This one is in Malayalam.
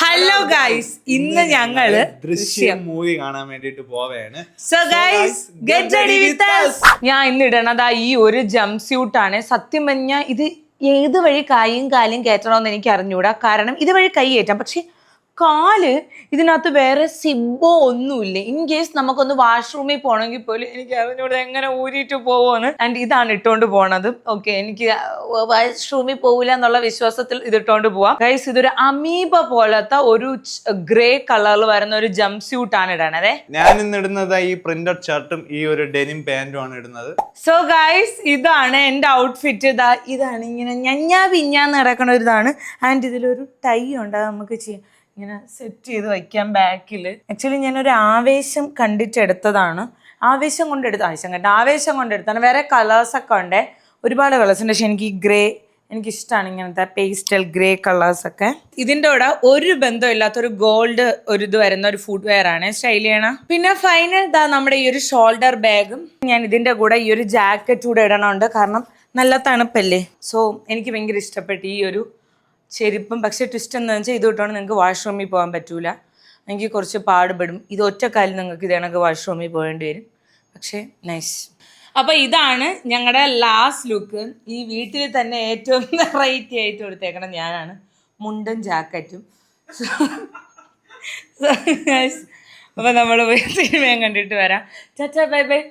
ഹലോ ഗൈസ്, ഇന്ന് ഞങ്ങള് ദൃശ്യം മൂവി കാണാൻ വേണ്ടിട്ട് പോവേണ്. So guys get ready with us. ഞാൻ ഇന്ന് ഇടണതാ ഈ ഒരു ജംപ് സ്യൂട്ട് ആണ്. സത്യം പറഞ്ഞാൽ ഇത് ഏത് വഴി കൈയും കാലും കയറ്റണമെന്ന് എനിക്ക് അറിഞ്ഞൂടാ. കാരണം ഇതുവഴി കൈ കയറ്റാം, പക്ഷെ കാല് ഇതിനകത്ത് വേറെ സിബോ ഒന്നുമില്ല. ഇൻ കേസ് നമുക്കൊന്ന് വാഷ്റൂമിൽ പോകണമെങ്കിൽ പോലും എനിക്ക് അറിഞ്ഞൂടാ എങ്ങനെ ഊരിയിട്ട് പോവുമെന്ന്. ആൻഡ് ഇതാണ് ഇട്ടുകൊണ്ട് പോണത്. ഓക്കെ, എനിക്ക് വാഷ്റൂമിൽ പോകില്ല എന്നുള്ള വിശ്വാസത്തിൽ ഇത് ഇട്ടുകൊണ്ട് പോവാം. ഗൈസ്, ഇതൊരു അമീബ പോലത്തെ ഒരു ഗ്രേ കളറിൽ വരുന്ന ഒരു ജംപ് സ്യൂട്ട് ആണ് ഇടണതേ. ഞാൻ ഇന്ന് ഇടുന്നത് ഈ പ്രിന്റഡ് ഷർട്ടും ഈ ഒരു ഡെനിം പാന്റും ആണ് ഇടുന്നത്. സോ ഗൈസ്, ഇതാണ് എൻ്റെ ഔട്ട്ഫിറ്റ്. ഇതാണ് ഇങ്ങനെ പിഞ്ഞാന്ന് കിടക്കണ ഒരു ഇതാണ്. ആൻഡ് ഇതിലൊരു ടൈ ഉണ്ട്, അത് നമുക്ക് ചെയ്യാം ഇങ്ങനെ സെറ്റ് ചെയ്ത് വയ്ക്കാം ബാക്കിൽ. ആക്ച്വലി ഞാനൊരു ആവേശം കണ്ടിട്ട് എടുത്തതാണ്. ആവേശം കൊണ്ടെടുത്താണ്. വേറെ കളേഴ്സൊക്കെ ഉണ്ട്, ഒരുപാട് കളേഴ്സ് ഉണ്ട്. പക്ഷെ എനിക്ക് ഈ ഗ്രേ എനിക്കിഷ്ടമാണ്, ഇങ്ങനത്തെ പേസ്റ്റൽ ഗ്രേ കളേഴ്സൊക്കെ. ഇതിൻ്റെ കൂടെ ഒരു ബന്ധമില്ലാത്തൊരു ഗോൾഡ് ഒരു ഇത് വരുന്ന ഒരു ഫുഡ് വെയർ ആണ് സ്റ്റൈൽ ചെയ്യണം. പിന്നെ ഫൈനൽ നമ്മുടെ ഈ ഒരു ഷോൾഡർ ബാഗും. ഞാൻ ഇതിൻ്റെ കൂടെ ഈ ഒരു ജാക്കറ്റ് കൂടെ ഇടണമുണ്ട്, കാരണം നല്ല തണുപ്പല്ലേ. സോ എനിക്ക് ഭയങ്കര ഇഷ്ടപ്പെട്ടു ഈ ഒരു ചെരുപ്പും. പക്ഷേ ട്വിസ്റ്റ് എന്ന് വെച്ചാൽ ഇത് ഇട്ടുകൊണ്ട് നിങ്ങൾക്ക് വാഷ്റൂമിൽ പോകാൻ പറ്റൂല, എനിക്ക് കുറച്ച് പാടുപെടും. ഇത് ഒറ്റക്കാലിൽ നിങ്ങൾക്ക് ഇതേണക്ക് വാഷ്റൂമിൽ പോകേണ്ടി വരും. പക്ഷേ നൈസ്. അപ്പോൾ ഇതാണ് ഞങ്ങളുടെ ലാസ്റ്റ് ലുക്ക്. ഈ വീട്ടിൽ തന്നെ ഏറ്റവും വെറൈറ്റി ആയിട്ട് കൊടുത്തേക്കണം ഞാനാണ്, മുണ്ടും ജാക്കറ്റും. അപ്പോൾ നമ്മൾ സിനിമയും കണ്ടിട്ട് വരാം. Tata bye bye.